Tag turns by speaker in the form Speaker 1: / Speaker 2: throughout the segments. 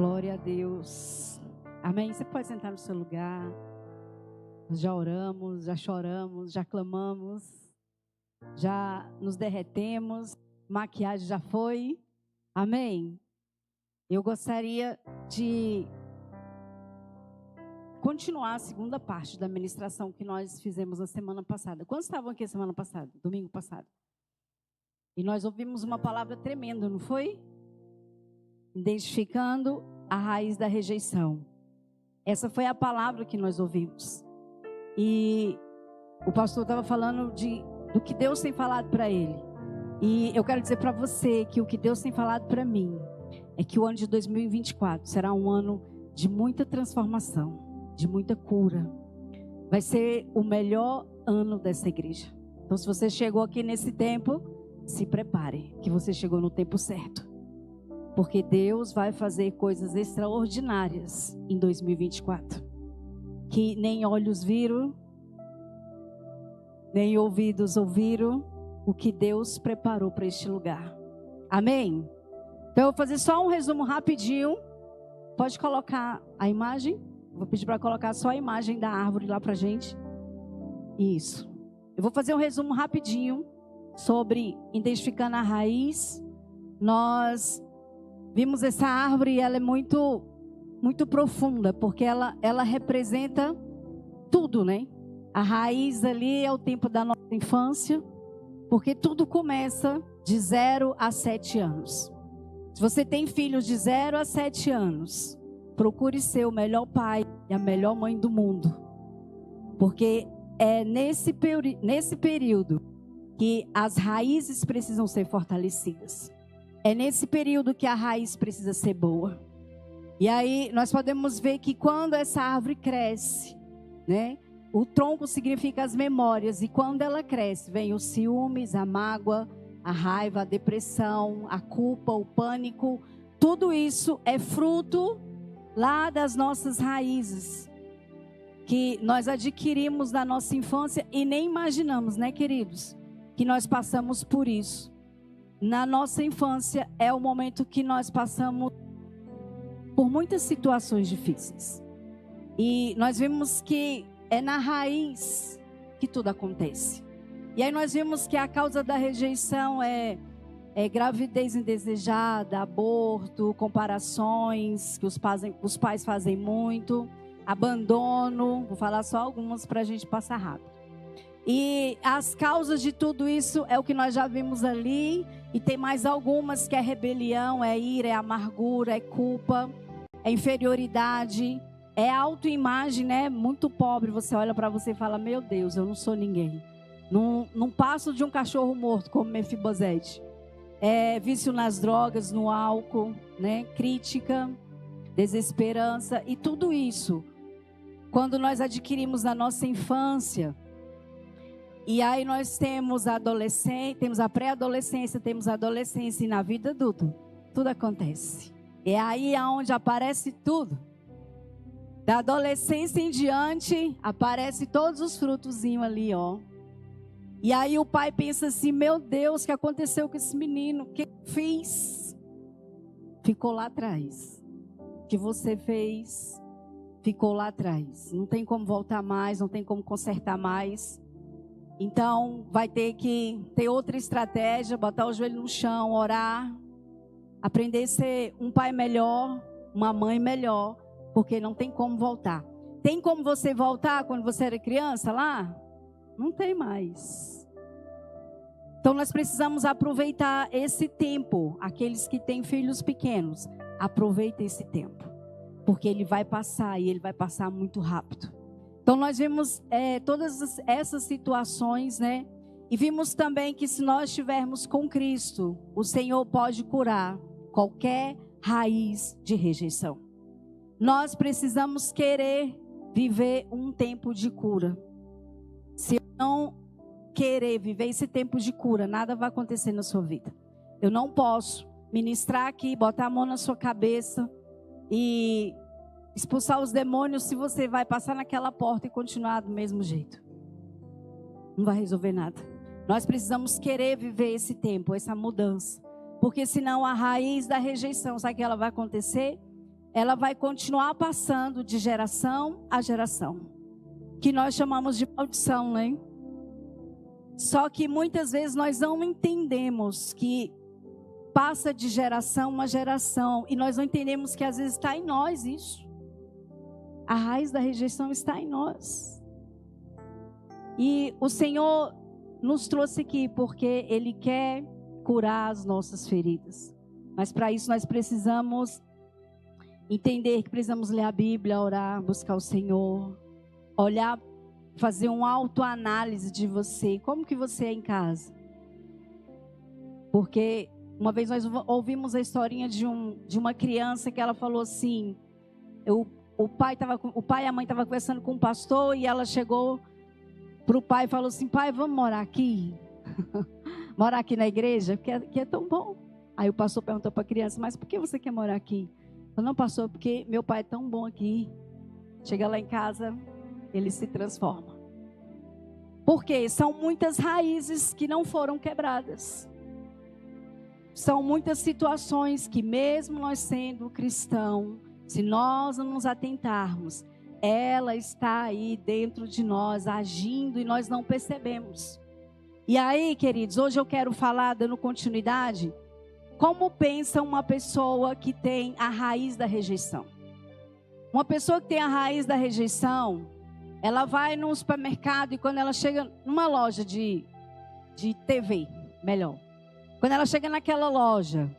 Speaker 1: Glória a Deus. Amém. Você pode sentar no seu lugar. Nós já oramos, já choramos, já clamamos, já nos derretemos, maquiagem já foi. Amém. Eu gostaria de continuar a segunda parte da ministração que nós fizemos na semana passada. Quantos estavam aqui semana passada? Domingo passado. E nós ouvimos uma palavra tremenda, não foi? Identificando a raiz da rejeição. Essa foi a palavra que nós ouvimos. E o pastor estava falando do que Deus tem falado para ele. E eu quero dizer para você que o que Deus tem falado para mim é que o ano de 2024 será um ano de muita transformação, de muita cura. Vai ser o melhor ano dessa igreja. Então, se você chegou aqui nesse tempo, se prepare, que você chegou no tempo certo. Porque Deus vai fazer coisas extraordinárias em 2024. Que nem olhos viram, nem ouvidos ouviram o que Deus preparou para este lugar. Amém? Então eu vou fazer só um resumo rapidinho. Pode colocar a imagem? Vou pedir para colocar só a imagem da árvore lá para a gente. Isso. Eu vou fazer um resumo rapidinho sobre identificando a raiz. Nós vimos essa árvore e ela é muito profunda, porque ela representa tudo, né? A raiz ali é o tempo da nossa infância, porque tudo começa de 0 a 7 anos. Se você tem filhos de 0 a 7 anos, procure ser o melhor pai e a melhor mãe do mundo, porque é nesse período que as raízes precisam ser fortalecidas. É nesse período que a raiz precisa ser boa. E aí nós podemos ver que quando essa árvore cresce, né? O tronco significa as memórias. E quando ela cresce, vem os ciúmes, a mágoa, a raiva, a depressão, a culpa, o pânico. Tudo isso é fruto lá das nossas raízes, que nós adquirimos na nossa infância e nem imaginamos, né, queridos? Que nós passamos por isso. Na nossa infância é o momento que nós passamos por muitas situações difíceis. E nós vimos que é na raiz que tudo acontece. E aí nós vimos que a causa da rejeição é gravidez indesejada, aborto, comparações que os pais fazem muito, abandono. Vou falar só algumas para a gente passar rápido. E as causas de tudo isso é o que nós já vimos ali. E tem mais algumas, que é rebelião, é ira, é amargura, é culpa, é inferioridade, é autoimagem, né? Muito pobre. Você olha para você e fala, meu Deus, eu não sou ninguém. Não passo de um cachorro morto, como Mefibosete. É vício nas drogas, no álcool, né? Crítica, desesperança. E tudo isso, quando nós adquirimos na nossa infância. E aí nós temos a adolescência, temos a pré-adolescência, temos a adolescência, e na vida adulta tudo acontece. É aí onde aparece tudo. Da adolescência em diante, aparece todos os frutozinhos ali, ó. E aí o pai pensa assim, meu Deus, o que aconteceu com esse menino? O que eu fiz? Ficou lá atrás. O que você fez? Ficou lá atrás. Não tem como voltar mais, não tem como consertar mais. Então, vai ter que ter outra estratégia, botar o joelho no chão, orar, aprender a ser um pai melhor, uma mãe melhor, porque não tem como voltar. Tem como você voltar quando você era criança lá? Não tem mais. Então, nós precisamos aproveitar esse tempo. Aqueles que têm filhos pequenos, aproveitem esse tempo, porque ele vai passar e ele vai passar muito rápido. Então nós vimos todas essas situações, né? E vimos também que se nós estivermos com Cristo, o Senhor pode curar qualquer raiz de rejeição. Nós precisamos querer viver um tempo de cura. Se eu não querer viver esse tempo de cura, nada vai acontecer na sua vida. Eu não posso ministrar aqui, botar a mão na sua cabeça e expulsar os demônios se você vai passar naquela porta e continuar do mesmo jeito. Não vai resolver nada. Nós precisamos querer viver esse tempo, essa mudança. Porque senão a raiz da rejeição, sabe o que ela vai acontecer? ela vai continuar passando de geração a geração, que nós chamamos de maldição, né? Só que muitas vezes nós não entendemos que passa de geração a geração, e nós não entendemos que às vezes está em nós isso. A raiz da rejeição está em nós. E o Senhor nos trouxe aqui porque Ele quer curar as nossas feridas. Mas para isso nós precisamos entender que precisamos ler a Bíblia, orar, buscar o Senhor, olhar, fazer uma autoanálise de você. Como que você é em casa? Porque uma vez nós ouvimos a historinha de uma criança que ela falou assim, o pai e a mãe estavam conversando com o pastor e ela chegou para o pai e falou assim, pai, vamos morar aqui? Morar aqui na igreja? Porque aqui é tão bom. Aí o pastor perguntou para a criança, mas por que você quer morar aqui? Falou, não, pastor, porque meu pai é tão bom aqui. Chega lá em casa, ele se transforma. Porque são muitas raízes que não foram quebradas. São muitas situações que mesmo nós sendo cristão, se nós não nos atentarmos, ela está aí dentro de nós, agindo e nós não percebemos. E aí, queridos, hoje eu quero falar, dando continuidade, como pensa uma pessoa que tem a raiz da rejeição. Uma pessoa que tem a raiz da rejeição, ela vai num supermercado e quando ela chega numa loja de TV, melhor. Quando ela chega naquela loja,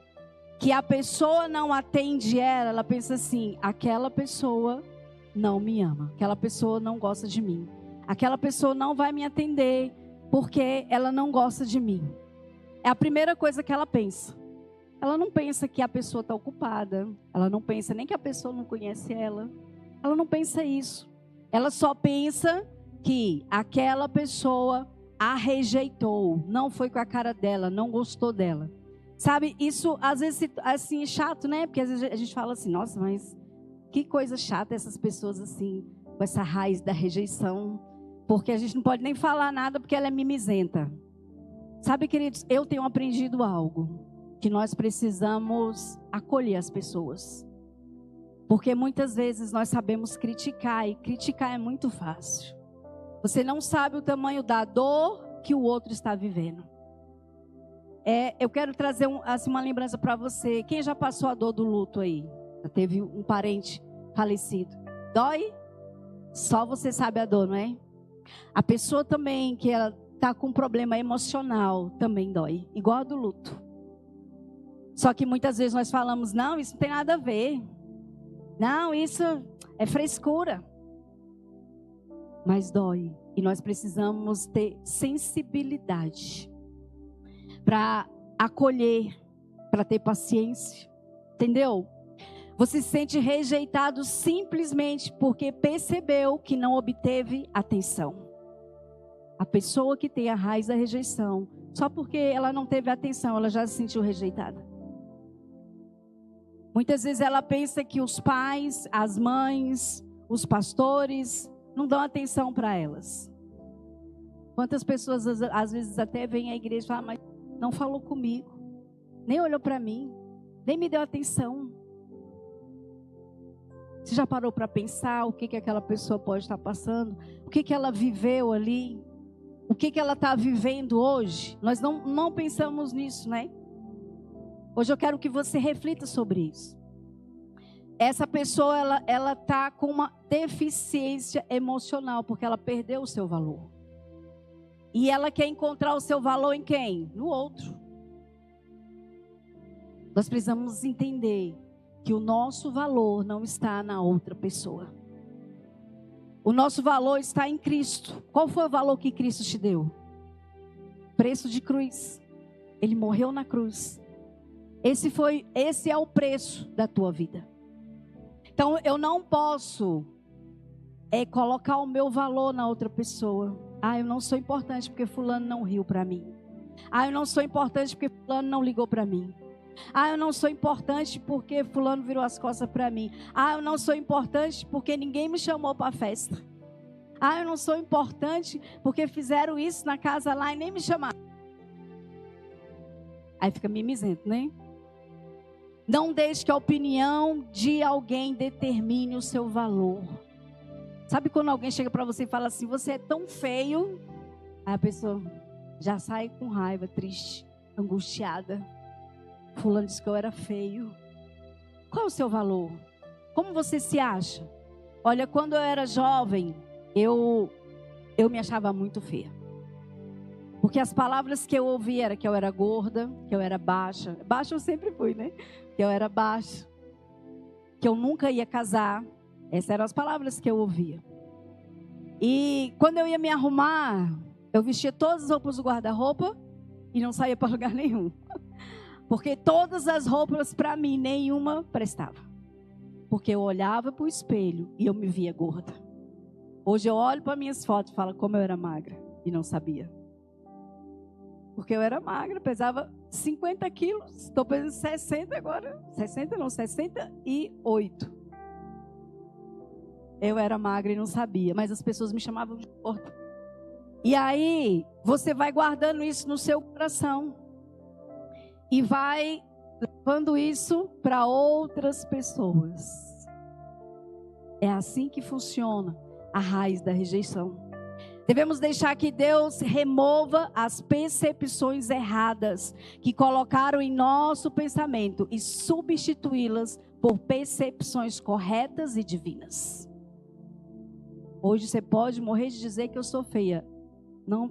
Speaker 1: que a pessoa não atende ela pensa assim, aquela pessoa não me ama, aquela pessoa não gosta de mim, aquela pessoa não vai me atender porque ela não gosta de mim. É a primeira coisa que ela pensa. Ela não pensa que a pessoa está ocupada, ela não pensa nem que a pessoa não conhece ela, ela não pensa isso. Ela só pensa que aquela pessoa a rejeitou, não foi com a cara dela, não gostou dela. Sabe, isso às vezes assim é chato, né? Porque às vezes a gente fala assim, nossa, mas que coisa chata essas pessoas assim, com essa raiz da rejeição. Porque a gente não pode nem falar nada porque ela é mimizenta. Sabe, queridos, eu tenho aprendido algo. Que nós precisamos acolher as pessoas. Porque muitas vezes nós sabemos criticar e criticar é muito fácil. Você não sabe o tamanho da dor que o outro está vivendo. Eu quero trazer assim, uma lembrança para você. Quem já passou a dor do luto aí? Já teve um parente falecido. Dói? Só você sabe a dor, não é? A pessoa também que ela está com um problema emocional também dói. Igual a do luto. Só que muitas vezes nós falamos, não, isso não tem nada a ver. Não, isso é frescura. Mas dói. E nós precisamos ter sensibilidade para acolher, para ter paciência. Entendeu? Você se sente rejeitado simplesmente porque percebeu que não obteve atenção. A pessoa que tem a raiz da rejeição, só porque ela não teve atenção, ela já se sentiu rejeitada. Muitas vezes ela pensa que os pais, as mães, os pastores não dão atenção para elas. Quantas pessoas às vezes até vêm à igreja e falam, mas não falou comigo, nem olhou para mim, nem me deu atenção. Você já parou para pensar o que aquela pessoa pode estar passando? O que ela viveu ali? O que ela está vivendo hoje? Nós não pensamos nisso, né? Hoje eu quero que você reflita sobre isso. Essa pessoa, ela está com uma deficiência emocional, porque ela perdeu o seu valor. E ela quer encontrar o seu valor em quem? No outro. Nós precisamos entender que o nosso valor não está na outra pessoa. O nosso valor está em Cristo. Qual foi o valor que Cristo te deu? Preço de cruz. Ele morreu na cruz. Esse é o preço da tua vida. Então eu não posso colocar o meu valor na outra pessoa. Eu não sou importante porque fulano não riu para mim. Eu não sou importante porque fulano não ligou para mim. Eu não sou importante porque fulano virou as costas para mim. Eu não sou importante porque ninguém me chamou para a festa. Eu não sou importante porque fizeram isso na casa lá e nem me chamaram. Aí fica mimizento, né? Não deixe que a opinião de alguém determine o seu valor. Sabe quando alguém chega para você e fala assim, você é tão feio? Aí a pessoa já sai com raiva, triste, angustiada. Fulano disse que eu era feio. Qual é o seu valor? Como você se acha? Olha, quando eu era jovem, eu me achava muito feia. Porque as palavras que eu ouvia era que eu era gorda, que eu era baixa. Baixa eu sempre fui, né? Que eu era baixa. Que eu nunca ia casar. Essas eram as palavras que eu ouvia. E quando eu ia me arrumar, eu vestia todas as roupas do guarda-roupa e não saía para lugar nenhum. Porque todas as roupas para mim, nenhuma prestava. Porque eu olhava para o espelho e eu me via gorda. Hoje eu olho para minhas fotos e falo como eu era magra e não sabia. Porque eu era magra, pesava 50 quilos, estou pesando 60 agora. 60 não, 68. Eu era magra e não sabia, mas as pessoas me chamavam de gorda. E aí, você vai guardando isso no seu coração. E vai levando isso para outras pessoas. É assim que funciona a raiz da rejeição. Devemos deixar que Deus remova as percepções erradas que colocaram em nosso pensamento e substituí-las por percepções corretas e divinas. Hoje você pode morrer de dizer que eu sou feia. Não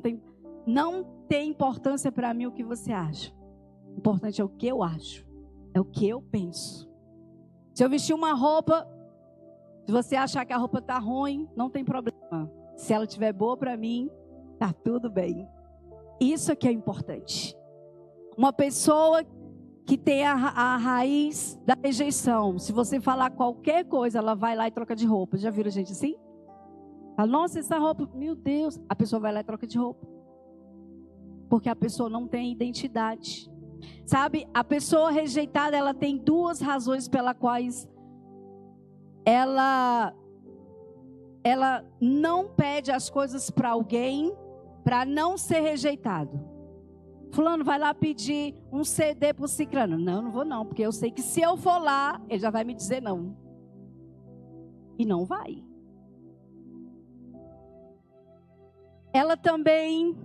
Speaker 1: tem importância para mim o que você acha. O importante é o que eu acho. É o que eu penso. Se eu vestir uma roupa, se você achar que a roupa está ruim, não tem problema. Se ela estiver boa para mim, tá tudo bem. Isso é que é importante. Uma pessoa que tem a raiz da rejeição, se você falar qualquer coisa, ela vai lá e troca de roupa. Já viram gente assim? Fala, nossa, essa roupa, meu Deus. A pessoa vai lá e troca de roupa. Porque a pessoa não tem identidade. Sabe, a pessoa rejeitada, ela tem duas razões pelas quais ela não pede as coisas para alguém para não ser rejeitado. Fulano vai lá pedir um CD para o ciclano. Não vou não, porque eu sei que se eu for lá, ele já vai me dizer não. E não vai. Ela também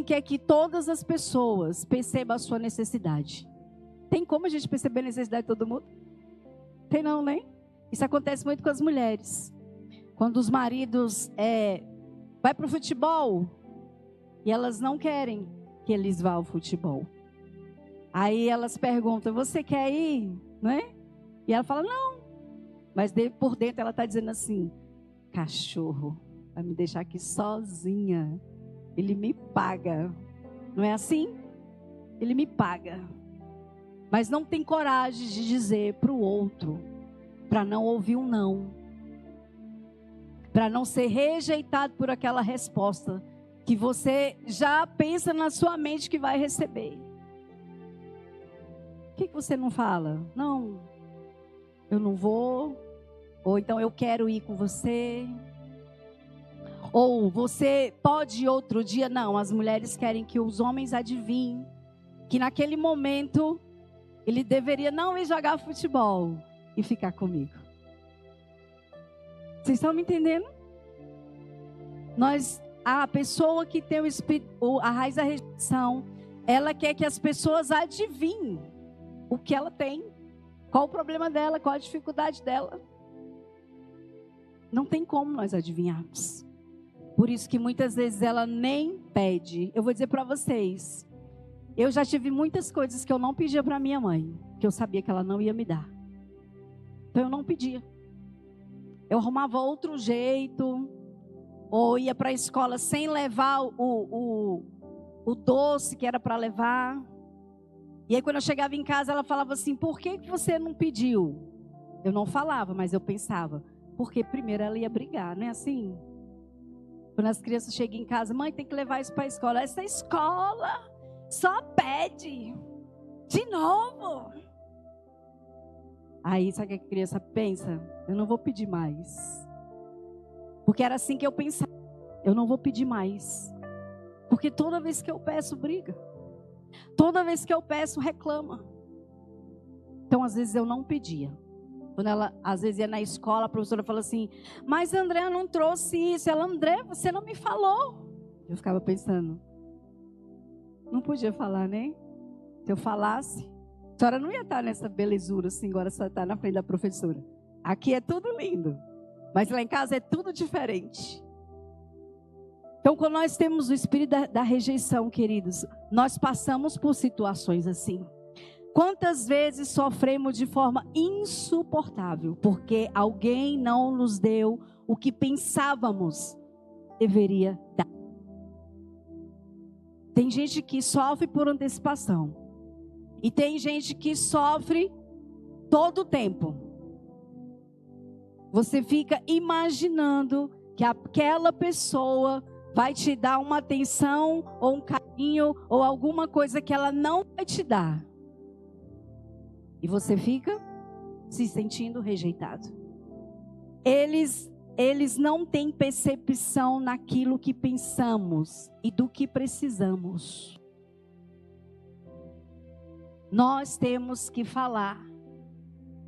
Speaker 1: quer que todas as pessoas percebam a sua necessidade. Tem como a gente perceber a necessidade de todo mundo? Tem não, né? Isso acontece muito com as mulheres. Quando os maridos vai para o futebol e elas não querem que eles vá ao futebol. Aí elas perguntam, você quer ir? Né? E ela fala, não. Mas por dentro ela está dizendo assim, cachorro, vai me deixar aqui sozinha. Ele me paga. Não é assim? Ele me paga. Mas não tem coragem de dizer para o outro, para não ouvir um não. Para não ser rejeitado por aquela resposta que você já pensa na sua mente que vai receber. Por que você não fala? Não, eu não vou. Ou então eu quero ir com você. Ou você pode ir outro dia. Não, as mulheres querem que os homens adivinhem que naquele momento ele deveria não ir jogar futebol e ficar comigo. Vocês estão me entendendo? A pessoa que tem o espírito, a raiz da rejeição, ela quer que as pessoas adivinhem o que ela tem, qual o problema dela, qual a dificuldade dela. Não tem como nós adivinharmos. Por isso que muitas vezes ela nem pede. Eu vou dizer para vocês, eu já tive muitas coisas que eu não pedia para minha mãe, que eu sabia que ela não ia me dar. Então eu não pedia. Eu arrumava outro jeito, ou ia para a escola sem levar o doce que era para levar. E aí quando eu chegava em casa, ela falava assim, por que você não pediu? Eu não falava, mas eu pensava, porque primeiro ela ia brigar, não é assim? Quando as crianças chegam em casa, mãe, tem que levar isso para a escola. Essa escola só pede de novo. Aí sabe o que a criança pensa? Eu não vou pedir mais. Porque era assim que eu pensava. Eu não vou pedir mais. Porque toda vez que eu peço, briga. Toda vez que eu peço, reclama. Então, às vezes, eu não pedia. Quando ela, às vezes, ia na escola, a professora falou assim, mas André não trouxe isso. Ela, André, você não me falou. Eu ficava pensando, não podia falar, né? Se eu falasse, a senhora não ia estar nessa belezura assim, agora só está na frente da professora. Aqui é tudo lindo, mas lá em casa é tudo diferente. Então, quando nós temos o espírito da rejeição, queridos, nós passamos por situações assim. Quantas vezes sofremos de forma insuportável, porque alguém não nos deu o que pensávamos deveria dar. Tem gente que sofre por antecipação. E tem gente que sofre todo o tempo. Você fica imaginando que aquela pessoa vai te dar uma atenção ou um carinho ou alguma coisa que ela não vai te dar. E você fica se sentindo rejeitado. Eles não têm percepção naquilo que pensamos e do que precisamos. Nós temos que falar,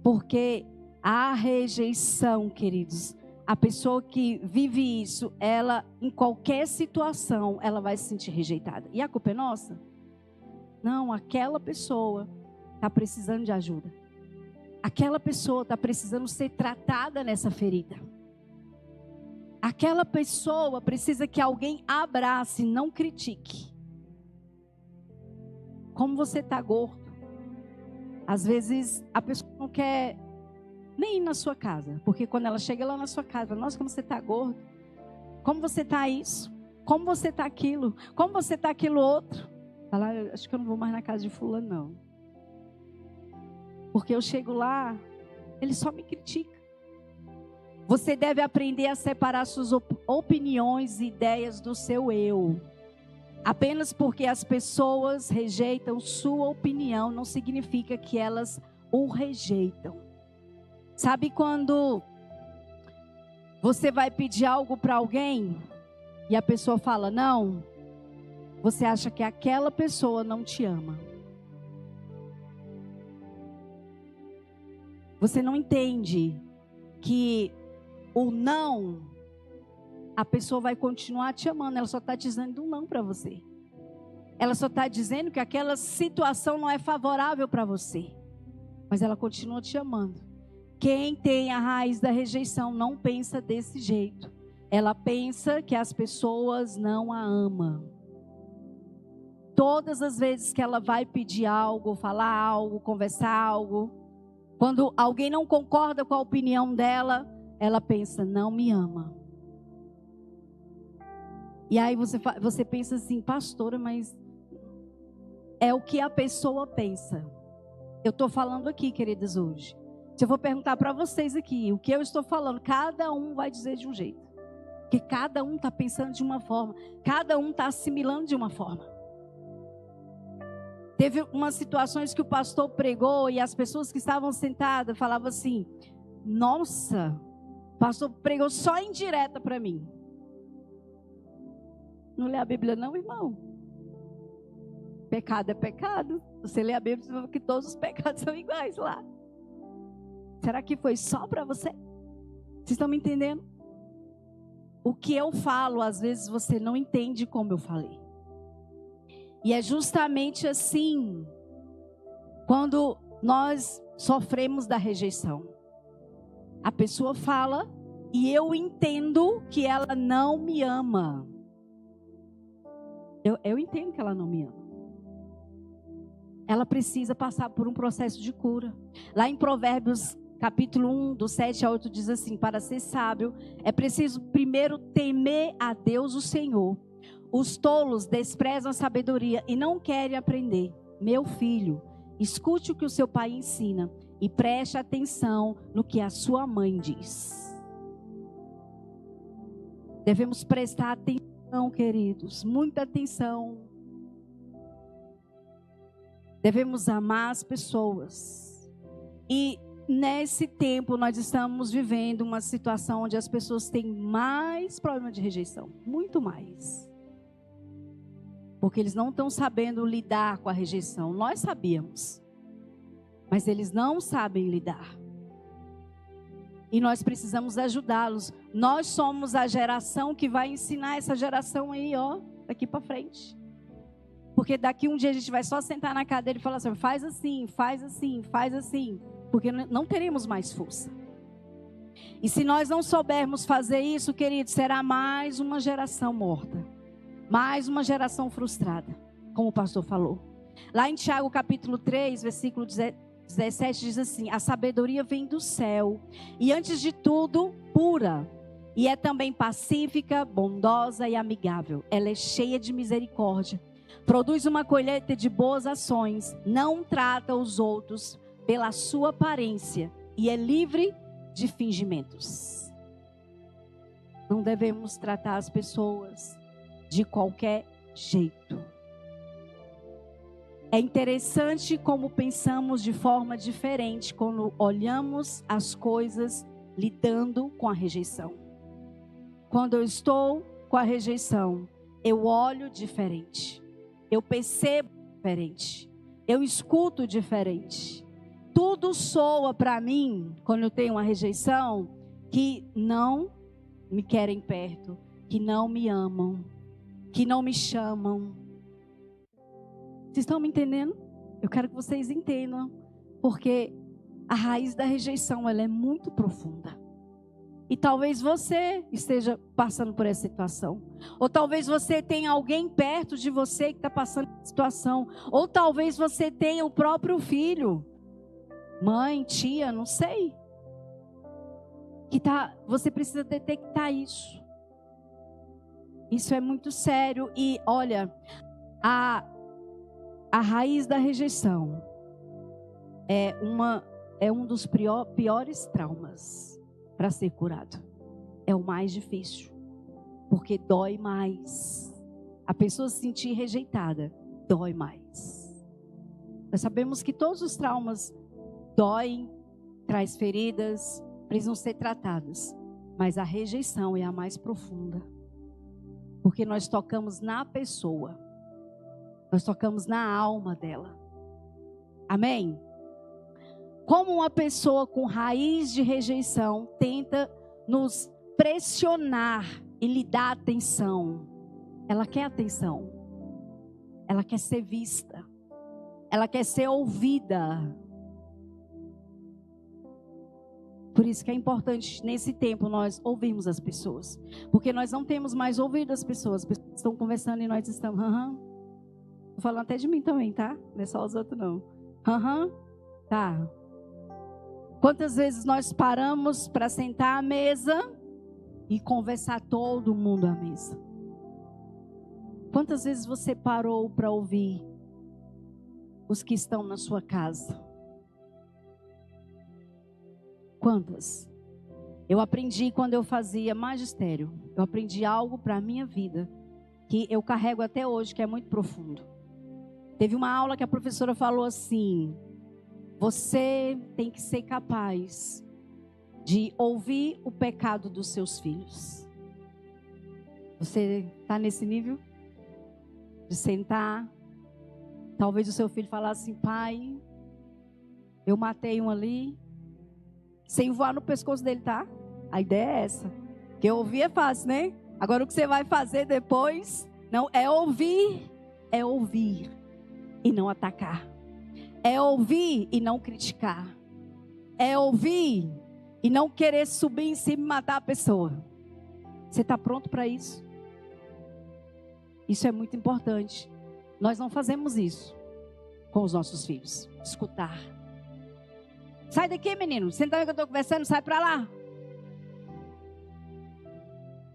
Speaker 1: porque a rejeição, queridos, a pessoa que vive isso, ela, em qualquer situação, ela vai se sentir rejeitada. E a culpa é nossa? Não, aquela pessoa está precisando de ajuda. Aquela pessoa está precisando ser tratada nessa ferida. Aquela pessoa precisa que alguém abrace, não critique. Como você está gordo. Às vezes a pessoa não quer nem ir na sua casa. Porque quando ela chega lá na sua casa, nossa, como você está gordo. Como você está isso. Como você está aquilo. Como você está aquilo outro. Fala, acho que eu não vou mais na casa de fulano, não. Porque eu chego lá, ele só me critica. Você deve aprender a separar suas opiniões e ideias do seu eu. Apenas porque as pessoas rejeitam sua opinião, não significa que elas o rejeitam. Sabe quando você vai pedir algo para alguém e a pessoa fala não? Você acha que aquela pessoa não te ama. Você não entende que o não, a pessoa vai continuar te amando. Ela só está dizendo um não para você. Ela só está dizendo que aquela situação não é favorável para você. Mas ela continua te amando. Quem tem a raiz da rejeição não pensa desse jeito. Ela pensa que as pessoas não a amam. Todas as vezes que ela vai pedir algo, falar algo, conversar algo, quando alguém não concorda com a opinião dela, ela pensa, não me ama. E aí você pensa assim, pastora, mas é o que a pessoa pensa. Eu estou falando aqui, queridas, hoje. Se eu vou perguntar para vocês aqui, o que eu estou falando, cada um vai dizer de um jeito. Porque cada um está pensando de uma forma, cada um está assimilando de uma forma. Teve umas situações que o pastor pregou e as pessoas que estavam sentadas falavam assim, nossa, o pastor pregou só indireta para mim. Não lê a Bíblia não, irmão? Pecado é pecado. Você lê a Bíblia e vê que todos os pecados são iguais lá. Será que foi só para você? Vocês estão me entendendo? O que eu falo, às vezes você não entende como eu falei. E é justamente assim, quando nós sofremos da rejeição. A pessoa fala e eu entendo que ela não me ama. Eu entendo que ela não me ama. Ela precisa passar por um processo de cura. Lá em Provérbios, capítulo 1, do 7 a 8, diz assim, para ser sábio, é preciso primeiro temer a Deus o Senhor. Os tolos desprezam a sabedoria e não querem aprender. Meu filho, escute o que o seu pai ensina e preste atenção no que a sua mãe diz. Devemos prestar atenção, queridos, muita atenção. Devemos amar as pessoas. E nesse tempo nós estamos vivendo uma situação onde as pessoas têm mais problema de rejeição, muito mais. Porque eles não estão sabendo lidar com a rejeição. Nós sabíamos. mas eles não sabem lidar. E nós precisamos ajudá-los. Nós somos a geração que vai ensinar essa geração aí, ó, daqui para frente. Porque daqui um dia a gente vai só sentar na cadeira e falar assim, faz assim, faz assim, faz assim. Porque não teremos mais força. E se nós não soubermos fazer isso, querido, será mais uma geração morta. Mais uma geração frustrada, como o pastor falou. Lá em Tiago capítulo 3, versículo 17 diz assim: a sabedoria vem do céu, e antes de tudo, pura. E é também pacífica, bondosa e amigável. Ela é cheia de misericórdia. Produz uma colheita de boas ações. Não trata os outros pela sua aparência. E é livre de fingimentos. Não devemos tratar as pessoas de qualquer jeito. É interessante como pensamos de forma diferente quando olhamos as coisas lidando com a rejeição. Quando eu estou com a rejeição, eu olho diferente. Eu percebo diferente. Eu escuto diferente. Tudo soa para mim, quando eu tenho uma rejeição, que não me querem perto, que não me amam, que não me chamam. Vocês estão me entendendo? Eu quero que vocês entendam, porque a raiz da rejeição, ela é muito profunda. E talvez você esteja passando por essa situação. Ou talvez você tenha alguém perto de você que está passando por essa situação. Ou talvez você tenha o próprio filho, mãe, tia, não sei. Você precisa detectar isso. Isso é muito sério. E olha, a raiz da rejeição é um dos piores traumas para ser curado. É o mais difícil, porque dói mais. A pessoa se sentir rejeitada dói mais. Nós sabemos que todos os traumas doem, traz feridas, precisam ser tratadas, mas a rejeição é a mais profunda, porque nós tocamos na pessoa. Nós tocamos na alma dela. Amém? Como uma pessoa com raiz de rejeição tenta nos pressionar e lhe dar atenção. Ela quer atenção. Ela quer ser vista. Ela quer ser ouvida. Por isso que é importante, nesse tempo, nós ouvirmos as pessoas. Porque nós não temos mais ouvido as pessoas. As pessoas estão conversando e nós estamos... Estou falando até de mim também, tá? Não é só os outros, não. Tá. Quantas vezes nós paramos para sentar à mesa e conversar todo mundo à mesa? Quantas vezes você parou para ouvir os que estão na sua casa? Quantas? Eu aprendi quando eu fazia magistério. Eu aprendi algo para a minha vida que eu carrego até hoje, que é muito profundo. Teve uma aula que a professora falou assim: você tem que ser capaz de ouvir o pecado dos seus filhos. Você está nesse nível? De sentar, talvez o seu filho falar assim: pai, eu matei um ali, sem voar no pescoço dele, tá? A ideia é essa. Porque ouvir é fácil, né? Agora o que você vai fazer depois, não, é ouvir e não atacar. É ouvir e não criticar. É ouvir e não querer subir em cima e matar a pessoa. Você está pronto para isso? Isso é muito importante. Nós não fazemos isso com os nossos filhos. Escutar. Sai daqui, menino. Senta aí que eu estou conversando, sai para lá.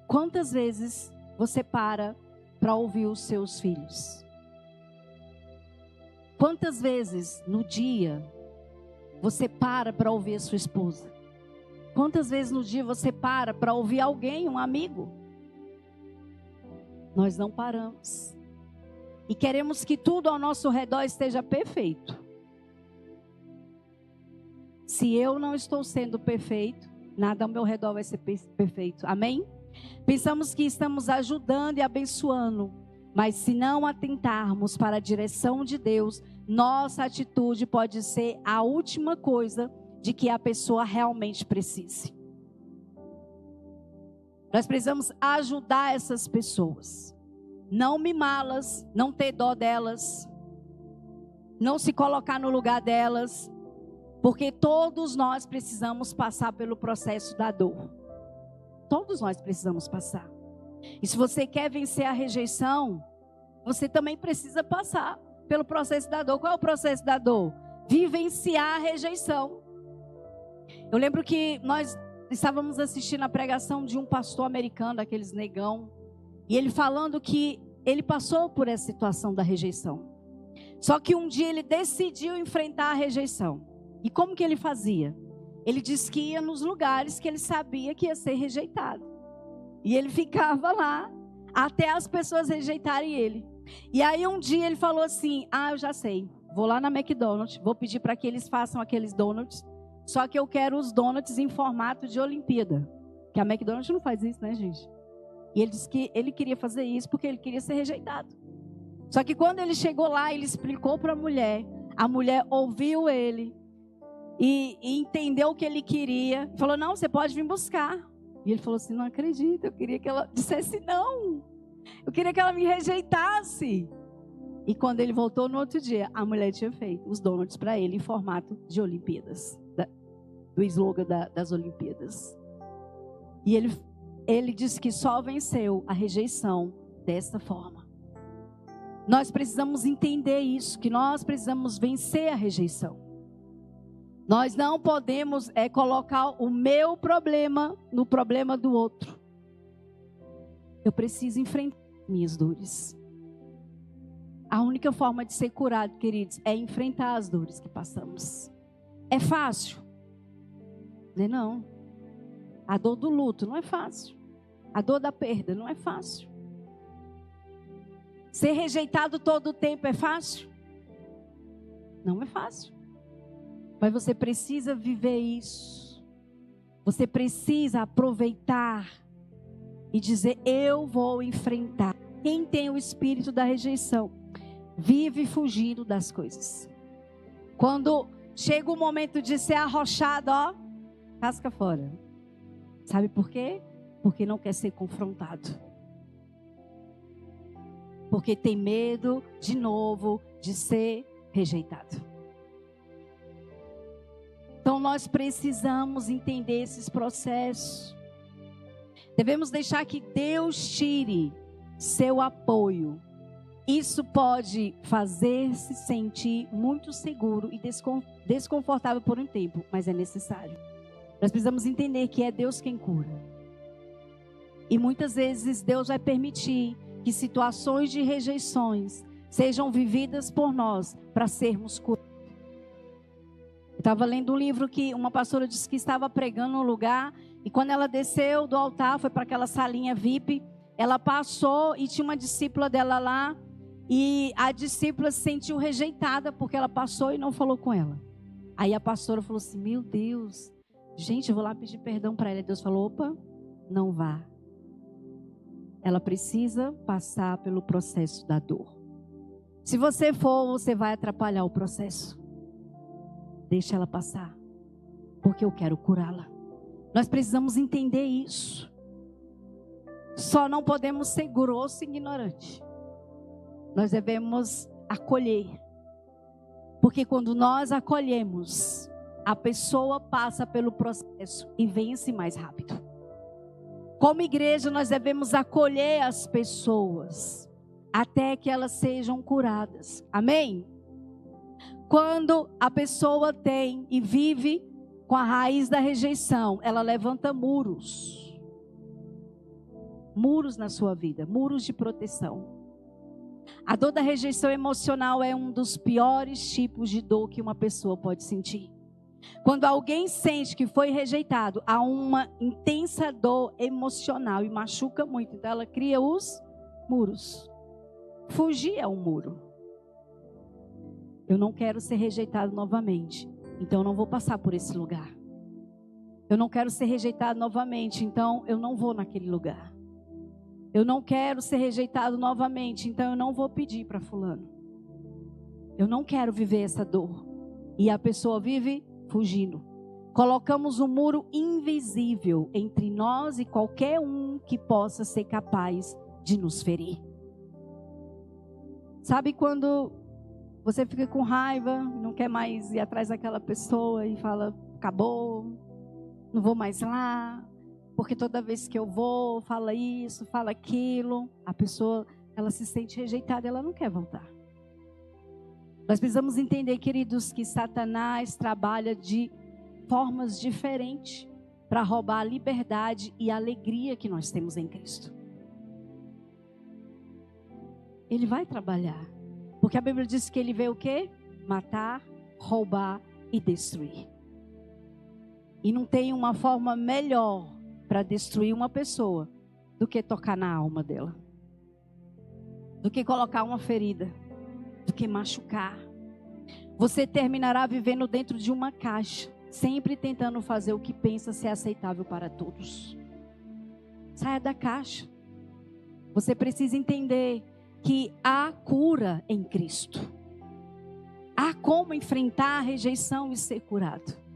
Speaker 1: Quantas vezes você para ouvir os seus filhos? Quantas vezes no dia você para ouvir a sua esposa? Quantas vezes no dia você para ouvir alguém, um amigo? Nós não paramos. E queremos que tudo ao nosso redor esteja perfeito. Se eu não estou sendo perfeito, nada ao meu redor vai ser perfeito. Amém? Pensamos que estamos ajudando e abençoando, Mas se não atentarmos para a direção de Deus, nossa atitude pode ser a última coisa de que a pessoa realmente precise. Nós precisamos ajudar essas pessoas. Não mimá-las, não ter dó delas, não se colocar no lugar delas, porque todos nós precisamos passar pelo processo da dor. Todos nós precisamos passar. E se você quer vencer a rejeição, você também precisa passar pelo processo da dor. Qual é o processo da dor? Vivenciar a rejeição. Eu lembro que nós estávamos assistindo a pregação de um pastor americano, daqueles negão, e ele falando que ele passou por essa situação da rejeição. Só que um dia ele decidiu enfrentar a rejeição. E como que ele fazia? Ele disse que ia nos lugares que ele sabia que ia ser rejeitado. E ele ficava lá até as pessoas rejeitarem ele. E aí um dia ele falou assim: eu já sei, vou lá na McDonald's, vou pedir para que eles façam aqueles donuts, só que eu quero os donuts em formato de Olimpíada. Que a McDonald's não faz isso, né, gente? E ele disse que ele queria fazer isso porque ele queria ser rejeitado. Só que quando ele chegou lá, ele explicou para a mulher ouviu ele e entendeu o que ele queria. Falou: não, você pode vir buscar. E ele falou assim: não acredito, eu queria que ela dissesse não. Eu queria que ela me rejeitasse. E quando ele voltou no outro dia, a mulher tinha feito os donuts para ele em formato de Olimpíadas, do slogan das Olimpíadas. E ele disse que só venceu a rejeição dessa forma. Nós precisamos entender isso, que nós precisamos vencer a rejeição. Nós não podemos colocar o meu problema no problema do outro. Eu preciso enfrentar minhas dores. A única forma de ser curado, queridos, é enfrentar as dores que passamos. É fácil? Não. A dor do luto não é fácil. A dor da perda não é fácil. Ser rejeitado todo o tempo é fácil? Não é fácil. Mas você precisa viver isso. Você precisa aproveitar e dizer: eu vou enfrentar. Quem tem o espírito da rejeição vive fugindo das coisas. Quando chega o momento de ser arrochado, casca fora. Sabe por quê? Porque não quer ser confrontado. Porque tem medo, de novo, de ser rejeitado. Então nós precisamos entender esses processos. Devemos deixar que Deus tire seu apoio. Isso pode fazer-se sentir muito seguro e desconfortável por um tempo, mas é necessário. Nós precisamos entender que é Deus quem cura. E muitas vezes Deus vai permitir que situações de rejeições sejam vividas por nós para sermos curados. Eu estava lendo um livro que uma pastora disse que estava pregando num lugar e quando ela desceu do altar, foi para aquela salinha VIP, ela passou e tinha uma discípula dela lá e a discípula se sentiu rejeitada porque ela passou e não falou com ela. Aí a pastora falou assim: meu Deus, gente, eu vou lá pedir perdão para ela. E Deus falou: opa, não vá. Ela precisa passar pelo processo da dor. Se você for, você vai atrapalhar o processo. Deixa ela passar, porque eu quero curá-la. Nós precisamos entender isso. Só não podemos ser grosso e ignorante. Nós devemos acolher. Porque quando nós acolhemos, a pessoa passa pelo processo e vence mais rápido. Como igreja, nós devemos acolher as pessoas até que elas sejam curadas. Amém? Quando a pessoa tem e vive com a raiz da rejeição, ela levanta muros. Muros na sua vida, muros de proteção. A dor da rejeição emocional é um dos piores tipos de dor que uma pessoa pode sentir. Quando alguém sente que foi rejeitado, há uma intensa dor emocional e machuca muito. Então ela cria os muros. Fugir é um muro. Eu não quero ser rejeitado novamente, então eu não vou passar por esse lugar. Eu não quero ser rejeitado novamente, então eu não vou naquele lugar. Eu não quero ser rejeitado novamente, então eu não vou pedir para fulano. Eu não quero viver essa dor. E a pessoa vive fugindo. Colocamos um muro invisível entre nós e qualquer um que possa ser capaz de nos ferir. Sabe quando você fica com raiva, não quer mais ir atrás daquela pessoa e fala, acabou, não vou mais lá, porque toda vez que eu vou, fala isso, fala aquilo. A pessoa, ela se sente rejeitada, ela não quer voltar. Nós precisamos entender, queridos, que Satanás trabalha de formas diferentes para roubar a liberdade e a alegria que nós temos em Cristo. Ele vai trabalhar. Porque a Bíblia diz que ele veio o quê? Matar, roubar e destruir. E não tem uma forma melhor para destruir uma pessoa do que tocar na alma dela. Do que colocar uma ferida. Do que machucar. Você terminará vivendo dentro de uma caixa. Sempre tentando fazer o que pensa ser aceitável para todos. Saia da caixa. Você precisa entender que há cura em Cristo. Há como enfrentar a rejeição e ser curado.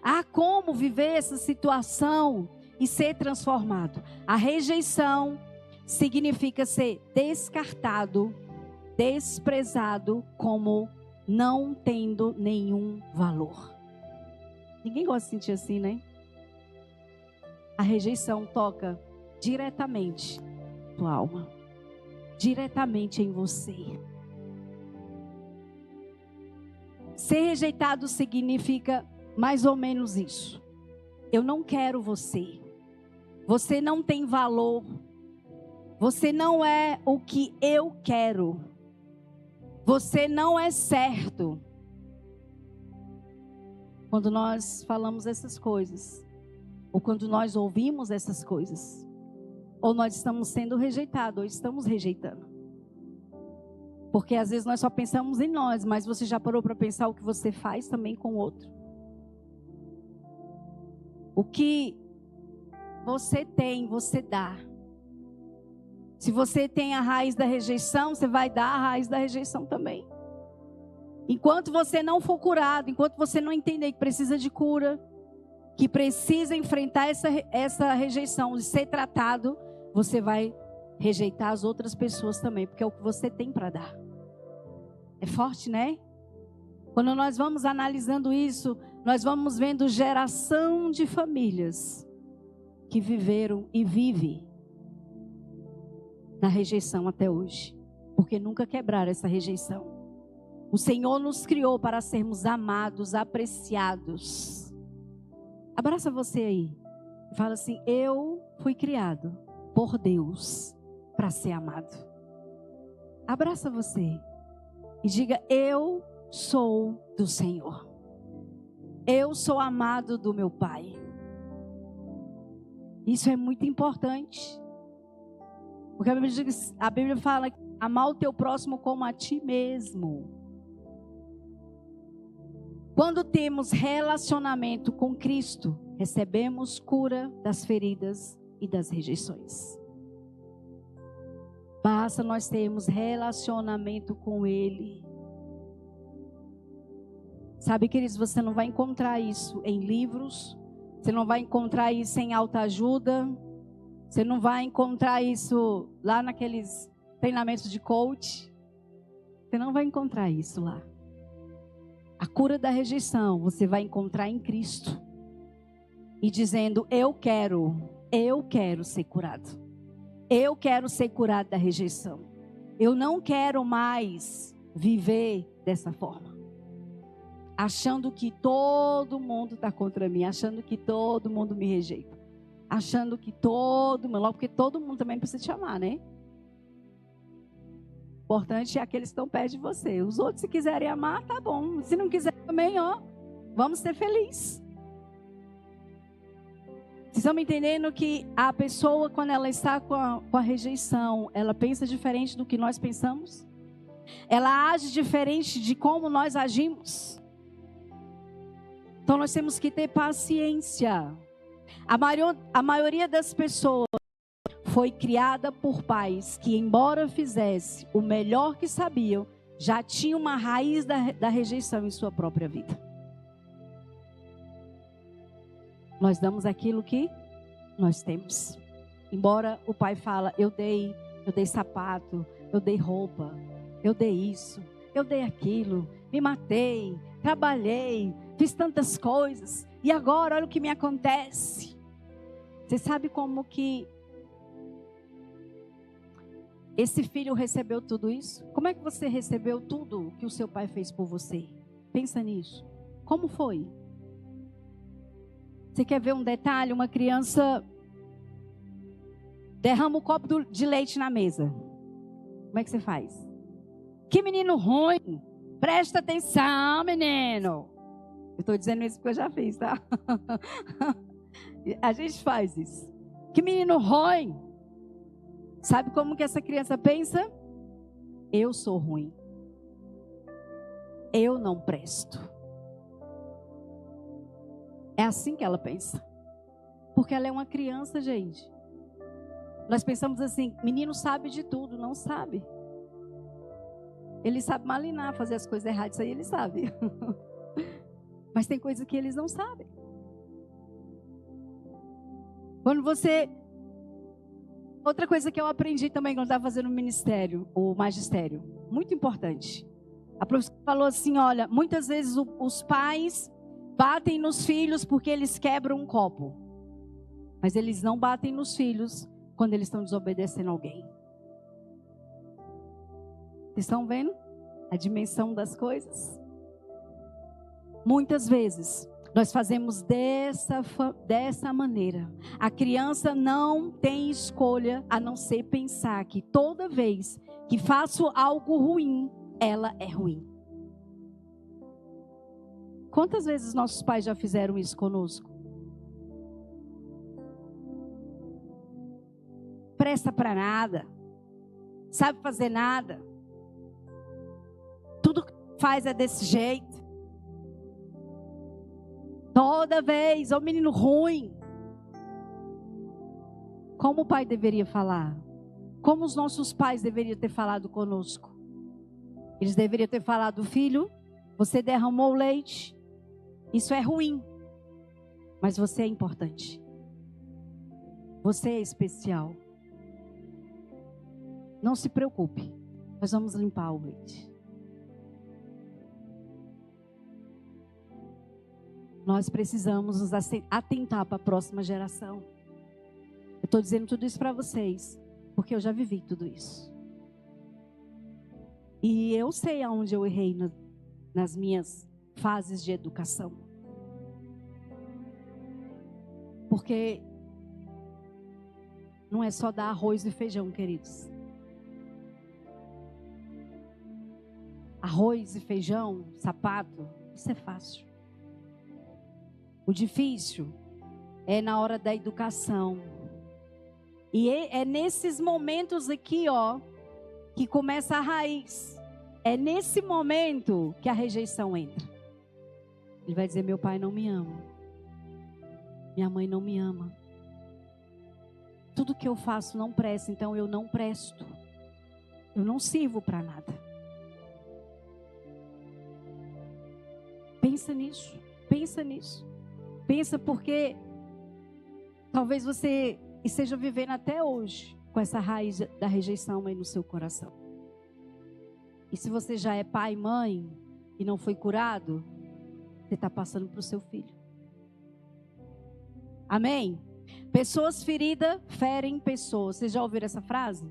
Speaker 1: Há como viver essa situação e ser transformado. A rejeição significa ser descartado, desprezado, como não tendo nenhum valor. Ninguém gosta de sentir assim, né? A rejeição toca diretamente na tua alma. Diretamente em você. Ser rejeitado significa mais ou menos isso. Eu não quero você. Você não tem valor. Você não é o que eu quero. Você não é certo. Quando nós falamos essas coisas, ou quando nós ouvimos essas coisas, ou nós estamos sendo rejeitados, ou estamos rejeitando. Porque às vezes nós só pensamos em nós, mas você já parou para pensar o que você faz também com o outro? O que você tem, você dá. Se você tem a raiz da rejeição, você vai dar a raiz da rejeição também. Enquanto você não for curado, enquanto você não entender que precisa de cura, que precisa enfrentar essa rejeição e ser tratado, você vai rejeitar as outras pessoas também, porque é o que você tem para dar. É forte, né? Quando nós vamos analisando isso, nós vamos vendo geração de famílias que viveram e vivem na rejeição até hoje, porque nunca quebraram essa rejeição. O Senhor nos criou para sermos amados, apreciados. Abraça você aí. Fala assim, eu fui criado por Deus para ser amado. Abraça você e diga, eu sou do Senhor. Eu sou amado do meu Pai. Isso é muito importante. Porque a Bíblia fala, amar o teu próximo como a ti mesmo. Quando temos relacionamento com Cristo, recebemos cura das feridas e das rejeições. Basta nós termos relacionamento com Ele. Sabe, queridos, você não vai encontrar isso em livros, você não vai encontrar isso em autoajuda, você não vai encontrar isso lá naqueles treinamentos de coach. Você não vai encontrar isso lá. A cura da rejeição você vai encontrar em Cristo. E dizendo, eu quero ser curado. Eu quero ser curado da rejeição. Eu não quero mais viver dessa forma. Achando que todo mundo está contra mim. Achando que todo mundo me rejeita. Achando que todo mundo, logo porque todo mundo também precisa te amar, né? O importante é aqueles que estão perto de você. Os outros, se quiserem amar, tá bom. Se não quiser também, ó, vamos ser felizes. Vocês estão me entendendo que a pessoa, quando ela está com a rejeição, ela pensa diferente do que nós pensamos? Ela age diferente de como nós agimos? Então nós temos que ter paciência. A maioria das pessoas foi criada por pais que, embora fizesse o melhor que sabiam, já tinha uma raiz da rejeição em sua própria vida. Nós damos aquilo que nós temos. Embora o pai fala, eu dei sapato, eu dei roupa, eu dei isso, eu dei aquilo, me matei, trabalhei, fiz tantas coisas, e agora olha o que me acontece. Você sabe como que esse filho recebeu tudo isso? Como é que você recebeu tudo que o seu pai fez por você? Pensa nisso. Como foi? Você quer ver um detalhe? Uma criança derrama um copo de leite na mesa. Como é que você faz? Que menino ruim! Presta atenção, menino! Eu estou dizendo isso porque eu já fiz, tá? A gente faz isso. Que menino ruim! Sabe como que essa criança pensa? Eu sou ruim. Eu não presto. É assim que ela pensa. Porque ela é uma criança, gente. Nós pensamos assim, menino sabe de tudo, não sabe. Ele sabe malinar, fazer as coisas erradas, isso aí ele sabe. Mas tem coisas que eles não sabem. Quando você... Outra coisa que eu aprendi também quando eu estava fazendo o ministério, o magistério, muito importante. A professora falou assim, olha, muitas vezes os pais batem nos filhos porque eles quebram um copo. Mas eles não batem nos filhos quando eles estão desobedecendo alguém. Vocês estão vendo a dimensão das coisas? Muitas vezes nós fazemos dessa maneira. A criança não tem escolha a não ser pensar que toda vez que faço algo ruim, ela é ruim. Quantas vezes nossos pais já fizeram isso conosco? Presta para nada, sabe fazer nada, tudo que faz é desse jeito. Toda vez, ô menino ruim. Como o pai deveria falar? Como os nossos pais deveriam ter falado conosco? Eles deveriam ter falado, filho, você derramou leite, isso é ruim, mas você é importante. Você é especial. Não se preocupe, nós vamos limpar o leite. Nós precisamos nos atentar para a próxima geração. Eu estou dizendo tudo isso para vocês, porque eu já vivi tudo isso. E eu sei aonde eu errei nas minhas fases de educação. Porque não é só dar arroz e feijão, queridos. Arroz e feijão, sapato, isso é fácil. O difícil é na hora da educação. E é nesses momentos aqui, ó, que começa a raiz. É nesse momento que a rejeição entra. Ele vai dizer, meu pai não me ama. Minha mãe não me ama. Tudo que eu faço não presta, então eu não presto. Eu não sirvo para nada. Pensa nisso, pensa nisso. Pensa porque talvez você esteja vivendo até hoje com essa raiz da rejeição aí no seu coração. E se você já é pai e mãe e não foi curado, você está passando para o seu filho. Amém? Pessoas feridas ferem pessoas. Vocês já ouviram essa frase?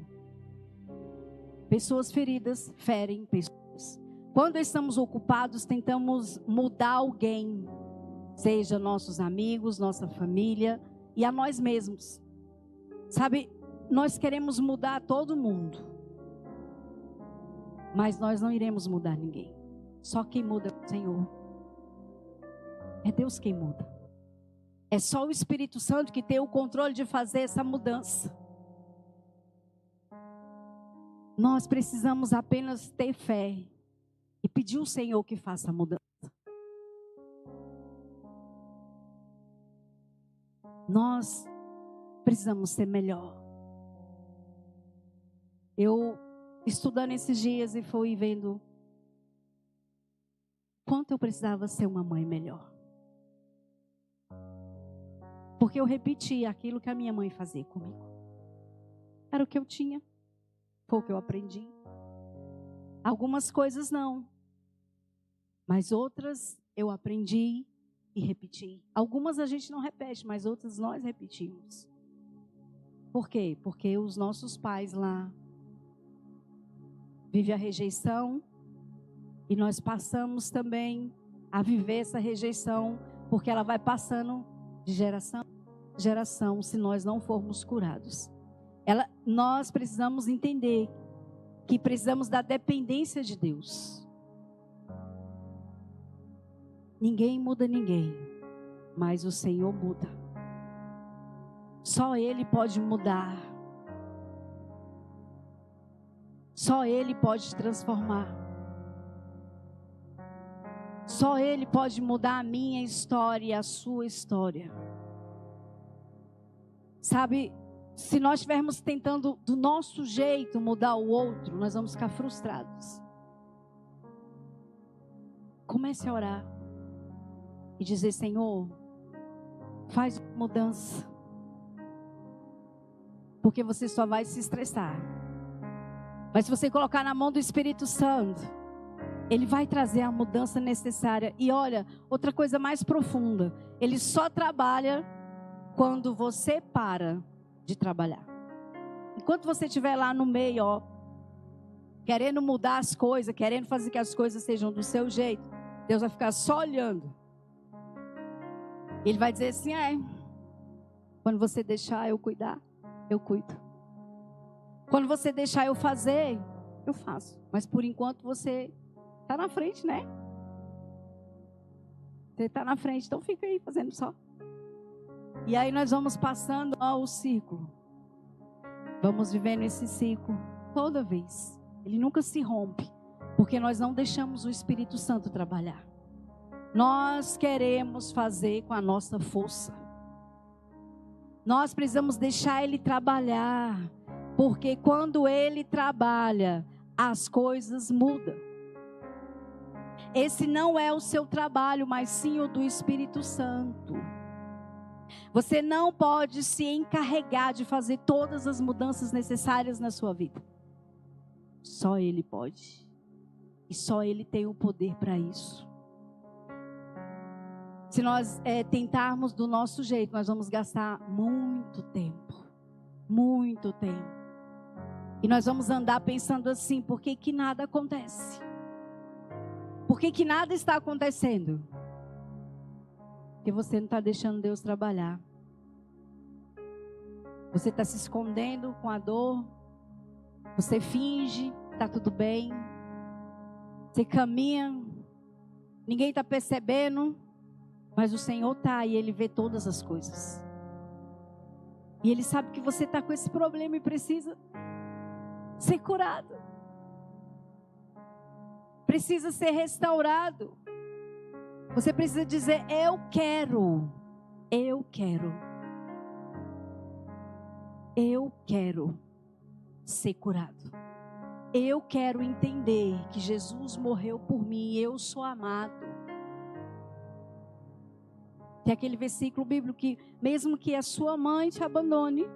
Speaker 1: Pessoas feridas ferem pessoas. Quando estamos ocupados, tentamos mudar alguém. Seja nossos amigos, nossa família e a nós mesmos. Sabe, nós queremos mudar todo mundo. Mas nós não iremos mudar ninguém. Só quem muda é o Senhor. É Deus quem muda. É só o Espírito Santo que tem o controle de fazer essa mudança. Nós precisamos apenas ter fé e pedir ao Senhor que faça a mudança. Nós precisamos ser melhor. Eu estudando esses dias e fui vendo quanto eu precisava ser uma mãe melhor. Porque eu repetia aquilo que a minha mãe fazia comigo. Era o que eu tinha. Foi o que eu aprendi. Algumas coisas não. Mas outras eu aprendi e repeti. Algumas a gente não repete, mas outras nós repetimos. Por quê? Porque os nossos pais lá vivem a rejeição e nós passamos também a viver essa rejeição, porque ela vai passando de geração em geração se nós não formos curados. Nós precisamos entender que precisamos da dependência de Deus. Ninguém muda ninguém, mas o Senhor muda. Só Ele pode mudar. Só Ele pode transformar. Só Ele pode mudar a minha história e a sua história. Sabe, se nós estivermos tentando do nosso jeito mudar o outro, nós vamos ficar frustrados. Comece a orar e dizer: Senhor, faz mudança. Porque você só vai se estressar. Mas se você colocar na mão do Espírito Santo, Ele vai trazer a mudança necessária. E olha, outra coisa mais profunda, Ele só trabalha quando você para de trabalhar. Enquanto você estiver lá no meio, querendo mudar as coisas, querendo fazer que as coisas sejam do seu jeito, Deus vai ficar só olhando. Ele vai dizer assim: quando você deixar eu cuidar, eu cuido. Quando você deixar eu fazer, eu faço. Mas por enquanto você está na frente, né? Você está na frente, então fica aí fazendo só. E aí nós vamos passando o ciclo. Vamos vivendo esse ciclo toda vez. Ele nunca se rompe, porque nós não deixamos o Espírito Santo trabalhar. Nós queremos fazer com a nossa força. Nós precisamos deixar Ele trabalhar, porque quando Ele trabalha, as coisas mudam. Esse não é o seu trabalho, mas sim o do Espírito Santo. Você não pode se encarregar de fazer todas as mudanças necessárias na sua vida. Só Ele pode. E só Ele tem o poder para isso. Se nós tentarmos do nosso jeito, nós vamos gastar muito tempo. Muito tempo. E nós vamos andar pensando assim: por que que nada acontece? Por que que nada está acontecendo? Porque você não está deixando Deus trabalhar. Você está se escondendo com a dor. Você finge que está tudo bem. Você caminha. Ninguém está percebendo. Mas o Senhor está e Ele vê todas as coisas. E Ele sabe que você está com esse problema e precisa ser curado. Precisa ser restaurado. Você precisa dizer: eu quero ser curado. Eu quero entender que Jesus morreu por mim e eu sou amado. Tem aquele versículo bíblico que mesmo que a sua mãe te abandone,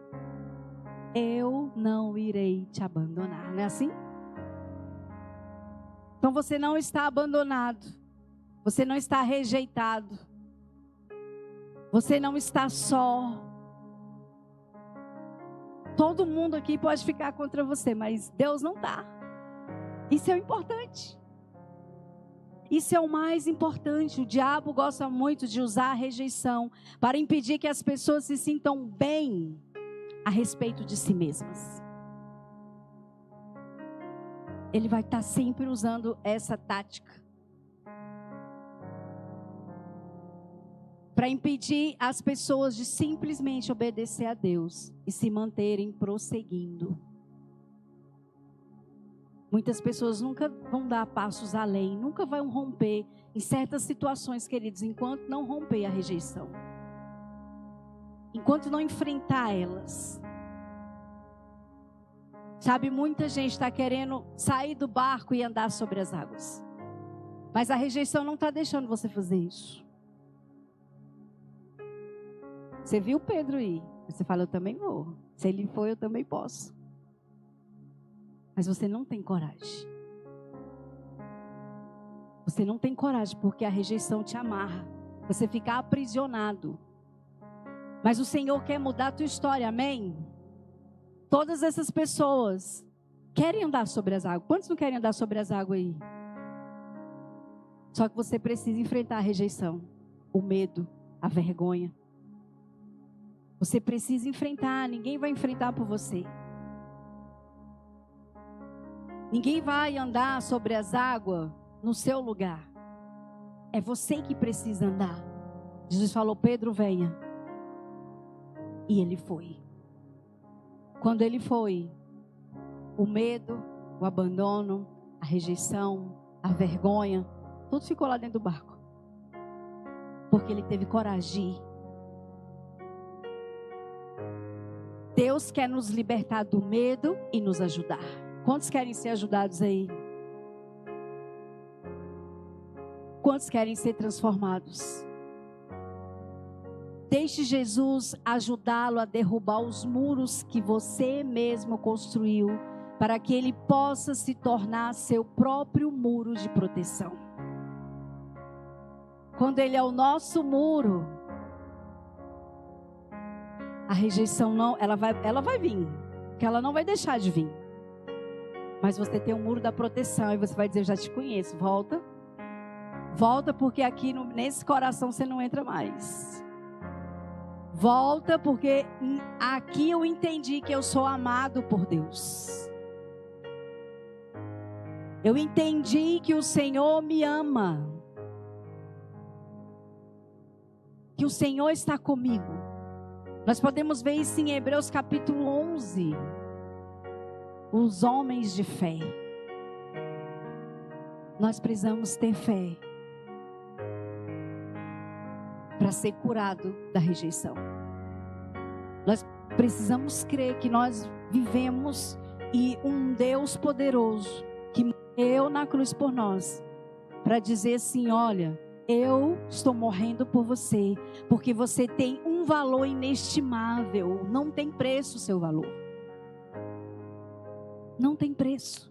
Speaker 1: eu não irei te abandonar. Não é assim? Então você não está abandonado. Você não está rejeitado. Você não está só. Todo mundo aqui pode ficar contra você, mas Deus não está. Isso é o importante. Isso é o mais importante. O diabo gosta muito de usar a rejeição para impedir que as pessoas se sintam bem a respeito de si mesmas. Ele vai estar sempre usando essa tática para impedir as pessoas de simplesmente obedecer a Deus e se manterem prosseguindo. Muitas pessoas nunca vão dar passos além, nunca vão romper em certas situações, queridos, enquanto não romper a rejeição. Enquanto não enfrentar elas. Sabe, muita gente está querendo sair do barco e andar sobre as águas. Mas a rejeição não está deixando você fazer isso. Você viu Pedro ir. Você fala, eu também vou. Se ele for, eu também posso. Mas você não tem coragem. Você não tem coragem porque a rejeição te amarra. Você fica aprisionado. Mas o Senhor quer mudar a tua história, amém? Todas essas pessoas querem andar sobre as águas. Quantos não querem andar sobre as águas aí? Só que você precisa enfrentar a rejeição, o medo, a vergonha. Você precisa enfrentar, ninguém vai enfrentar por você. Ninguém vai andar sobre as águas no seu lugar. É você que precisa andar. Jesus falou, Pedro, venha. E ele foi. Quando ele foi, o medo, o abandono, a rejeição, a vergonha, tudo ficou lá dentro do barco. Porque ele teve coragem de ir. Deus quer nos libertar do medo e nos ajudar. Quantos querem ser ajudados aí? Quantos querem ser transformados? Deixe Jesus ajudá-lo a derrubar os muros que você mesmo construiu, para que ele possa se tornar seu próprio muro de proteção. Quando ele é o nosso muro, a rejeição não, ela vai vir, porque ela não vai deixar de vir. Mas você tem um muro da proteção e você vai dizer, eu já te conheço, volta. Volta porque aqui nesse coração você não entra mais. Volta porque aqui eu entendi que eu sou amado por Deus. Eu entendi que o Senhor me ama. Que o Senhor está comigo. Nós podemos ver isso em Hebreus capítulo 11. Os homens de fé. Nós precisamos ter fé para ser curado da rejeição. Nós precisamos crer que nós vivemos e um Deus poderoso que morreu na cruz por nós, para dizer assim, olha, eu estou morrendo por você, porque você tem um valor inestimável, não tem preço o seu valor. Não tem preço.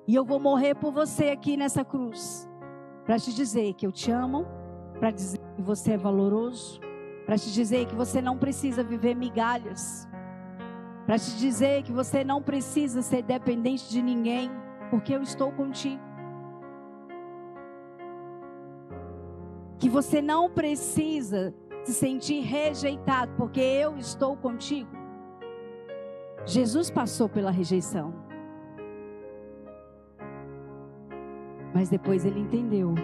Speaker 1: E eu vou morrer por você aqui nessa cruz, para te dizer que eu te amo, para dizer que você é valoroso, para te dizer que você não precisa viver migalhas, para te dizer que você não precisa ser dependente de ninguém, porque eu estou contigo. Que você não precisa se sentir rejeitado, porque eu estou contigo. Jesus passou pela rejeição, mas depois ele entendeu